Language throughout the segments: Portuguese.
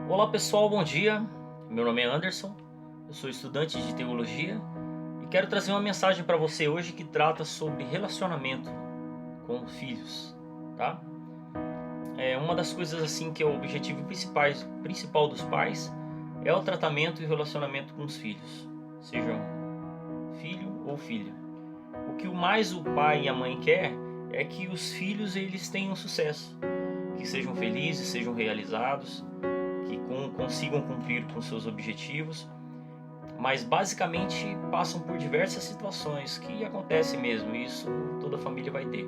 Olá pessoal, bom dia. Meu nome é Anderson, eu sou estudante de teologia e quero trazer uma mensagem para você hoje que trata sobre relacionamento com filhos, tá? É uma das coisas assim que é o objetivo principal dos pais é o tratamento e o relacionamento com os filhos, sejam filho ou filha. O que mais o pai e a mãe quer é que os filhos eles tenham sucesso, que sejam felizes, sejam realizados, que consigam cumprir com seus objetivos, mas basicamente passam por diversas situações que acontecem mesmo, e isso toda família vai ter.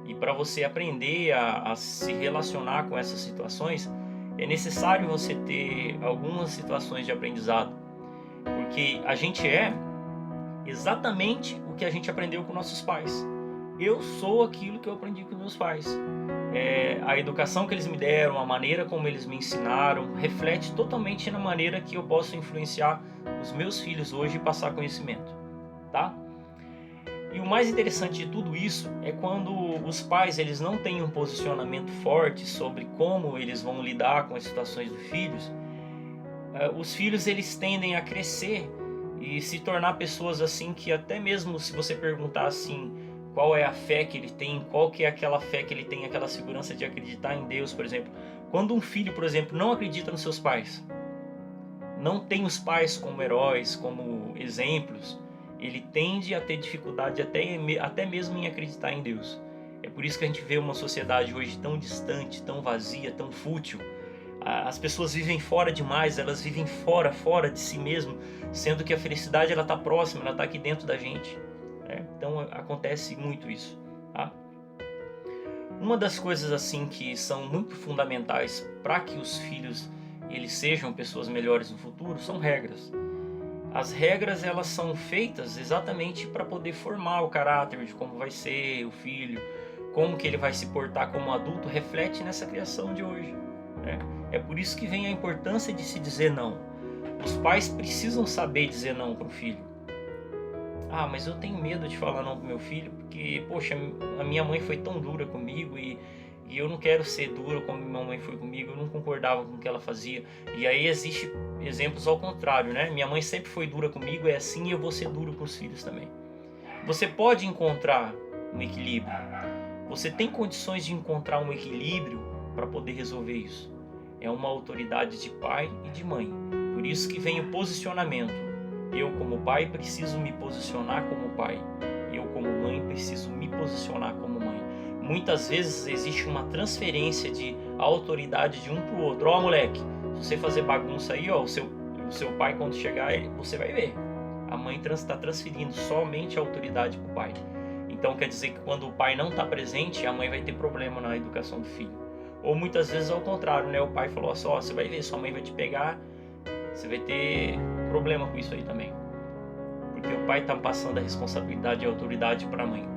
E para você aprender a se relacionar com essas situações, é necessário você ter algumas situações de aprendizado, porque a gente é exatamente o que a gente aprendeu com nossos pais. Eu sou aquilo que eu aprendi com meus pais. A educação que eles me deram, a maneira como eles me ensinaram, reflete totalmente na maneira que eu posso influenciar os meus filhos hoje e passar conhecimento, tá? E o mais interessante de tudo isso é quando os pais eles não têm um posicionamento forte sobre como eles vão lidar com as situações dos filhos. Os filhos eles tendem a crescer e se tornar pessoas assim que até mesmo se você perguntar assim qual é a fé que ele tem, qual que é aquela fé que ele tem, aquela segurança de acreditar em Deus, por exemplo. Quando um filho, por exemplo, não acredita nos seus pais, não tem os pais como heróis, como exemplos, ele tende a ter dificuldade até mesmo em acreditar em Deus. É por isso que a gente vê uma sociedade hoje tão distante, tão vazia, tão fútil. As pessoas vivem fora demais, elas vivem fora de si mesmo, sendo que a felicidade ela está próxima, ela está aqui dentro da gente. Então acontece muito isso, tá? Uma das coisas assim que são muito fundamentais para que os filhos eles sejam pessoas melhores no futuro são regras. As regras elas são feitas exatamente para poder formar o caráter de como vai ser o filho, como que ele vai se portar como adulto, reflete nessa criação de hoje, né? É por isso que vem a importância de se dizer não. Os pais precisam saber dizer não para o filho. Ah, mas eu tenho medo de falar não pro meu filho, porque, poxa, a minha mãe foi tão dura comigo e eu não quero ser duro como minha mãe foi comigo, eu não concordava com o que ela fazia. E aí existe exemplos ao contrário, né? Minha mãe sempre foi dura comigo, é assim e eu vou ser duro com os filhos também. Você pode encontrar um equilíbrio. Você tem condições de encontrar um equilíbrio para poder resolver isso. É uma autoridade de pai e de mãe. Por isso que vem o posicionamento. Eu, como pai, preciso me posicionar como pai. Eu, como mãe, preciso me posicionar como mãe. Muitas vezes existe uma transferência de autoridade de um para o outro. Ó, moleque, se você fazer bagunça aí, ó, o seu pai, quando chegar, você vai ver. A mãe está transferindo somente a autoridade para o pai. Então quer dizer que quando o pai não está presente, a mãe vai ter problema na educação do filho. Ou muitas vezes ao contrário, né? O pai falou assim, ó, você vai ver, sua mãe vai te pegar, você vai ter problema com isso aí também, porque o pai está passando a responsabilidade e a autoridade para a mãe.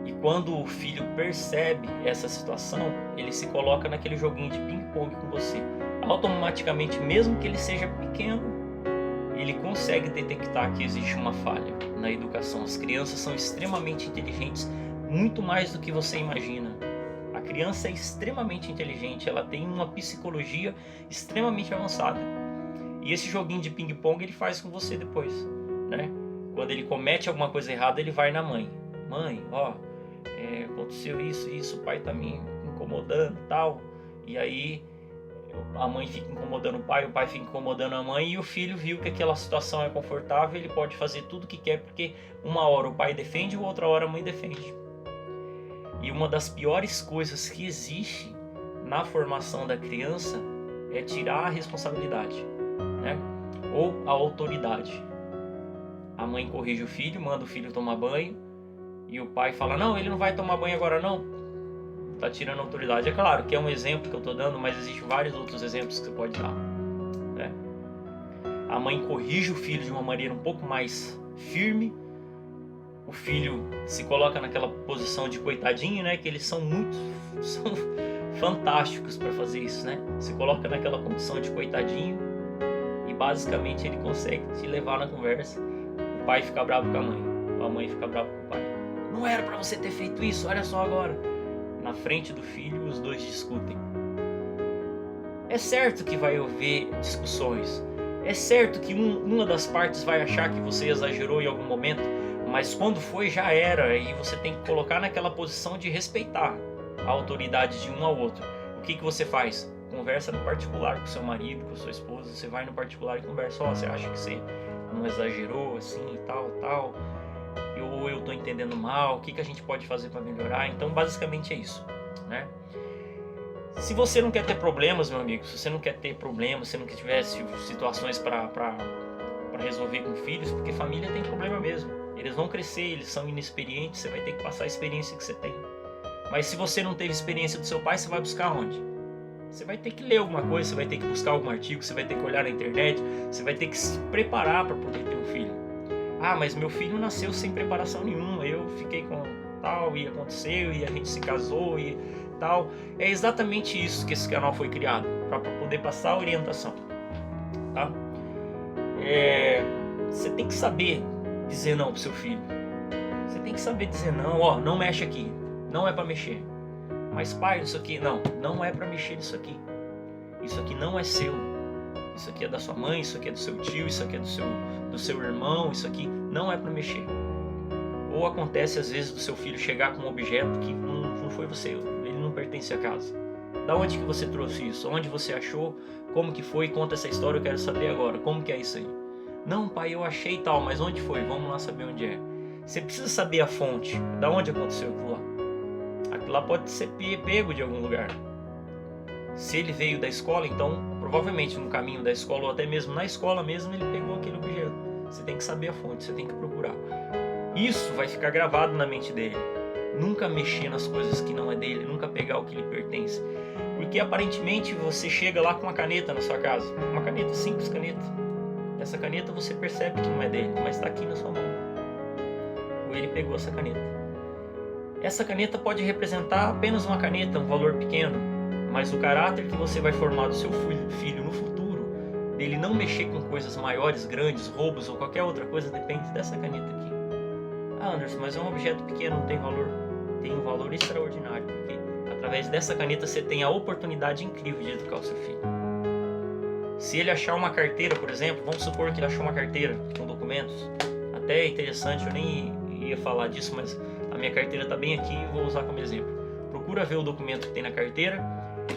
E quando o filho percebe essa situação, ele se coloca naquele joguinho de ping-pong com você. Automaticamente, mesmo que ele seja pequeno, ele consegue detectar que existe uma falha na educação. As crianças são extremamente inteligentes, muito mais do que você imagina. A criança é extremamente inteligente, ela tem uma psicologia extremamente avançada. E esse joguinho de ping-pong ele faz com você depois, né? Quando ele comete alguma coisa errada, ele vai na mãe. Mãe, ó, aconteceu isso, o pai tá me incomodando, tal. E aí a mãe fica incomodando o pai fica incomodando a mãe, e o filho viu que aquela situação é confortável, ele pode fazer tudo o que quer, porque uma hora o pai defende, outra hora a mãe defende. E uma das piores coisas que existe na formação da criança é tirar a responsabilidade, né? Ou a autoridade. A mãe corrige o filho, manda o filho tomar banho, e o pai fala, não, ele não vai tomar banho agora não. Tá tirando a autoridade. É claro que é um exemplo que eu tô dando, mas existem vários outros exemplos que você pode dar, né? A mãe corrige o filho de uma maneira um pouco mais firme. O filho se coloca naquela posição de coitadinho, né? Que eles são fantásticos para fazer isso, né? Se coloca naquela condição de coitadinho e basicamente ele consegue te levar na conversa. O pai fica bravo com a mãe fica brava com o pai. Não era para você ter feito isso, olha só agora. Na frente do filho, os dois discutem. É certo que vai haver discussões. É certo que uma das partes vai achar que você exagerou em algum momento, mas quando foi já era, e você tem que colocar naquela posição de respeitar a autoridade de um ao outro. O que você faz? Conversa no particular com seu marido, com sua esposa. Você vai no particular e conversa. Você acha que você não exagerou assim e tal, ou eu tô entendendo mal, o que a gente pode fazer para melhorar? Então basicamente é isso, né? Se você não quer ter problemas, meu amigo, se você não quer ter problemas, se não quer tiver situações para resolver com filhos, porque família tem problema mesmo. Eles vão crescer, eles são inexperientes, você vai ter que passar a experiência que você tem. Mas se você não teve experiência do seu pai, você vai buscar onde? Você vai ter que ler alguma coisa, você vai ter que buscar algum artigo, você vai ter que olhar na internet, você vai ter que se preparar para poder ter um filho. Ah, mas meu filho nasceu sem preparação nenhuma, eu fiquei com tal, e aconteceu, e a gente se casou, e tal. É exatamente isso que esse canal foi criado, para poder passar a orientação, tá? Você tem que saber dizer não pro seu filho. Você tem que saber dizer não, não mexe aqui, não é para mexer. Mas pai, isso aqui, não é para mexer nisso aqui. Isso aqui não é seu. Isso aqui é da sua mãe, isso aqui é do seu tio, isso aqui é do seu irmão, isso aqui não é para mexer. Ou acontece às vezes do seu filho chegar com um objeto que não foi você, ele não pertence à casa. Da onde que você trouxe isso? Onde você achou? Como que foi? Conta essa história, eu quero saber agora. Como que é isso aí? Não, pai, eu achei tal, mas onde foi? Vamos lá saber onde é. Você precisa saber a fonte, da onde aconteceu aquilo lá. Aquilo lá pode ser pego de algum lugar. Se ele veio da escola, então provavelmente no caminho da escola ou até mesmo na escola mesmo ele pegou aquele objeto. Você tem que saber a fonte, você tem que procurar. Isso vai ficar gravado na mente dele. Nunca mexer nas coisas que não é dele, nunca pegar o que lhe pertence. Porque aparentemente você chega lá com uma caneta na sua casa, uma caneta, simples caneta. Essa caneta você percebe que não é dele, mas está aqui na sua mão. Ou ele pegou essa caneta. Essa caneta pode representar apenas uma caneta, um valor pequeno, mas o caráter que você vai formar do seu filho no futuro, dele não mexer com coisas maiores, grandes, roubos ou qualquer outra coisa, depende dessa caneta aqui. Ah, Anderson, mas é um objeto pequeno, não tem valor. Tem um valor extraordinário, porque através dessa caneta você tem a oportunidade incrível de educar o seu filho. Se ele achar uma carteira, por exemplo, vamos supor que ele achou uma carteira com documentos, até é interessante, eu nem ia falar disso, mas a minha carteira está bem aqui e vou usar como exemplo. Procura ver o documento que tem na carteira.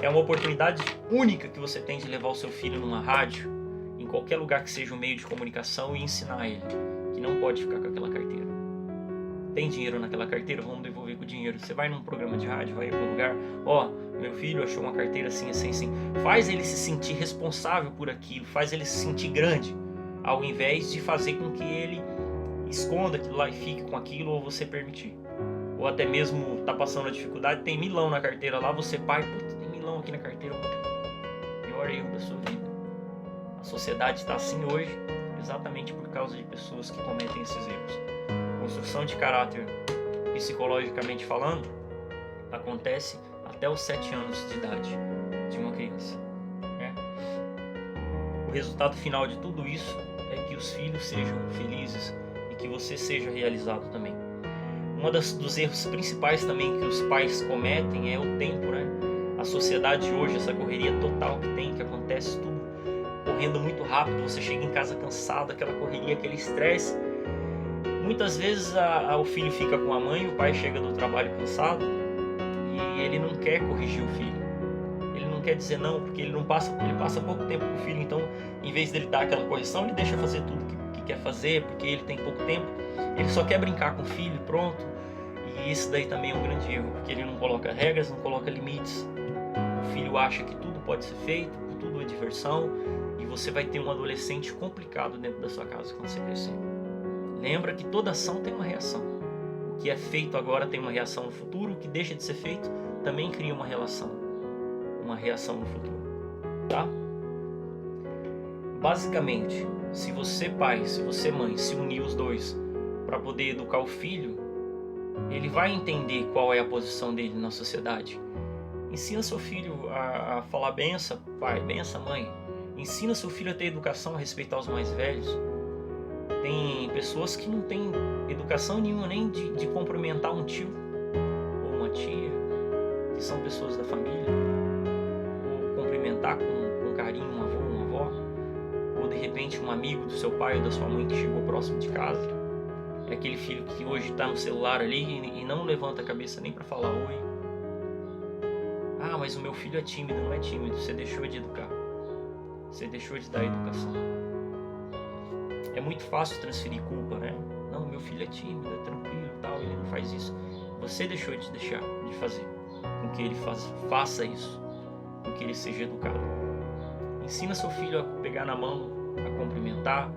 É uma oportunidade única que você tem de levar o seu filho numa rádio, em qualquer lugar que seja um meio de comunicação, e ensinar ele que não pode ficar com aquela carteira. Tem dinheiro naquela carteira? Vamos devolver com o dinheiro. Você vai num programa de rádio, vai em algum lugar, meu filho achou uma carteira assim, assim, assim. Faz ele se sentir responsável por aquilo, faz ele se sentir grande, ao invés de fazer com que ele esconda aquilo lá e fique com aquilo, ou você permitir. Ou até mesmo tá passando a dificuldade, tem milão na carteira lá, você pai, tem milão aqui na carteira, pior erro da sua vida. A sociedade está assim hoje, exatamente por causa de pessoas que cometem esses erros. Construção de caráter, psicologicamente falando, acontece até os 7 anos de idade de uma criança, né? O resultado final de tudo isso é que os filhos sejam felizes e que você seja realizado também. Dos erros principais também que os pais cometem é o tempo, né? A sociedade hoje, essa correria total que acontece tudo correndo muito rápido, você chega em casa cansado, aquela correria, aquele estresse. Muitas vezes o filho fica com a mãe, o pai chega do trabalho cansado e ele não quer corrigir o filho. Ele não quer dizer não, porque ele passa pouco tempo com o filho, então em vez dele dar aquela correção, ele deixa fazer tudo que quer fazer, porque ele tem pouco tempo. Ele só quer brincar com o filho, pronto. E isso daí também é um grande erro, porque ele não coloca regras, não coloca limites. O filho acha que tudo pode ser feito, que tudo é diversão, e você vai ter um adolescente complicado dentro da sua casa quando você crescer. Lembra que toda ação tem uma reação. O que é feito agora tem uma reação no futuro, o que deixa de ser feito também cria uma reação no futuro, tá? Basicamente, se você pai, se você mãe, se unir os dois para poder educar o filho, ele vai entender qual é a posição dele na sociedade. Ensina seu filho a falar benção, pai, benção, mãe. Ensina seu filho a ter educação, a respeitar os mais velhos. Tem pessoas que não têm educação nenhuma nem de cumprimentar um tio ou uma tia, que são pessoas da família, ou cumprimentar com repente um amigo do seu pai ou da sua mãe que chegou próximo de casa. É aquele filho que hoje está no celular ali e não levanta a cabeça nem para falar oi. Ah, mas o meu filho é tímido. Não é tímido, você deixou de educar. Você deixou de dar educação. É muito fácil transferir culpa, né? Não, meu filho é tímido, é tranquilo e tal, ele não faz isso. Você deixou de fazer com que ele faça isso, com que ele seja educado. Ensina seu filho a pegar na mão, a cumprimentar.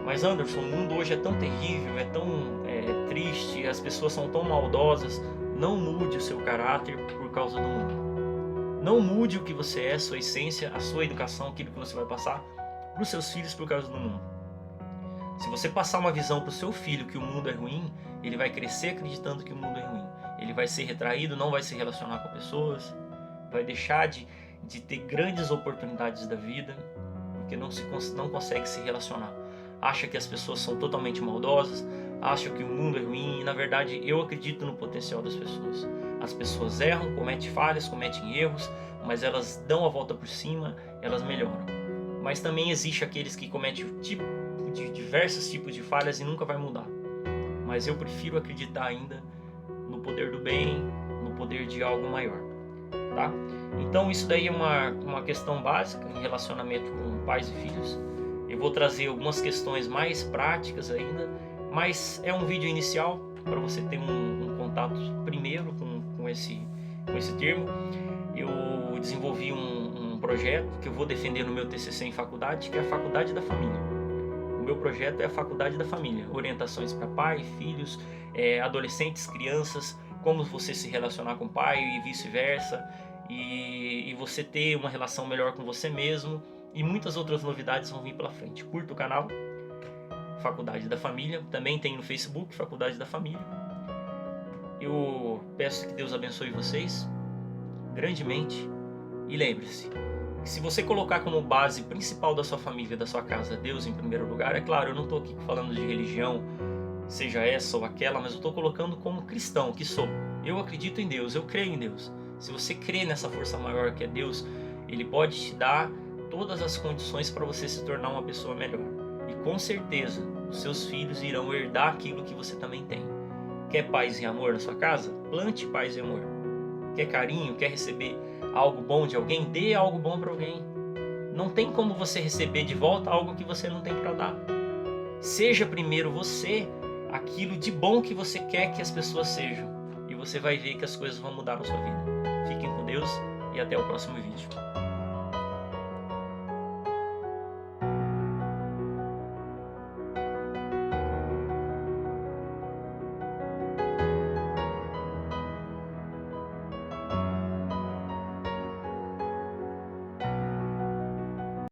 Mas Anderson, o mundo hoje é tão terrível, é tão triste, as pessoas são tão maldosas. Não mude o seu caráter por causa do mundo. Não mude o que você é, sua essência, a sua educação, aquilo que você vai passar para os seus filhos por causa do mundo. Se você passar uma visão para o seu filho que o mundo é ruim, ele vai crescer acreditando que o mundo é ruim. Ele vai ser retraído, não vai se relacionar com pessoas, vai deixar de ter grandes oportunidades da vida, porque não consegue se relacionar. Acha que as pessoas são totalmente maldosas, acha que o mundo é ruim, e na verdade eu acredito no potencial das pessoas. As pessoas erram, cometem falhas, cometem erros, mas elas dão a volta por cima, elas melhoram. Mas também existe aqueles que cometem diversos tipos de falhas e nunca vai mudar. Mas eu prefiro acreditar ainda no poder do bem, no poder de algo maior, tá? Então isso daí é uma questão básica em relacionamento com pais e filhos. Eu vou trazer algumas questões mais práticas ainda, mas é um vídeo inicial para você ter um contato primeiro com esse termo. Eu desenvolvi um projeto que eu vou defender no meu TCC em faculdade, que é a Faculdade da Família. O meu projeto é a Faculdade da Família, orientações para pai, filhos, adolescentes, crianças, como você se relacionar com o pai e vice-versa, e você ter uma relação melhor com você mesmo, e muitas outras novidades vão vir pela frente. Curta o canal, Faculdade da Família, também tem no Facebook, Faculdade da Família. Eu peço que Deus abençoe vocês grandemente, e lembre-se, se você colocar como base principal da sua família, da sua casa, Deus em primeiro lugar, é claro, eu não estou aqui falando de religião, seja essa ou aquela, mas eu estou colocando como cristão que sou. Eu acredito em Deus, eu creio em Deus. Se você crê nessa força maior que é Deus, Ele pode te dar todas as condições para você se tornar uma pessoa melhor. E com certeza, os seus filhos irão herdar aquilo que você também tem. Quer paz e amor na sua casa? Plante paz e amor. Quer carinho? Quer receber algo bom de alguém? Dê algo bom para alguém. Não tem como você receber de volta algo que você não tem para dar. Seja primeiro você aquilo de bom que você quer que as pessoas sejam. E você vai ver que as coisas vão mudar na sua vida. Fiquem com Deus e até o próximo vídeo.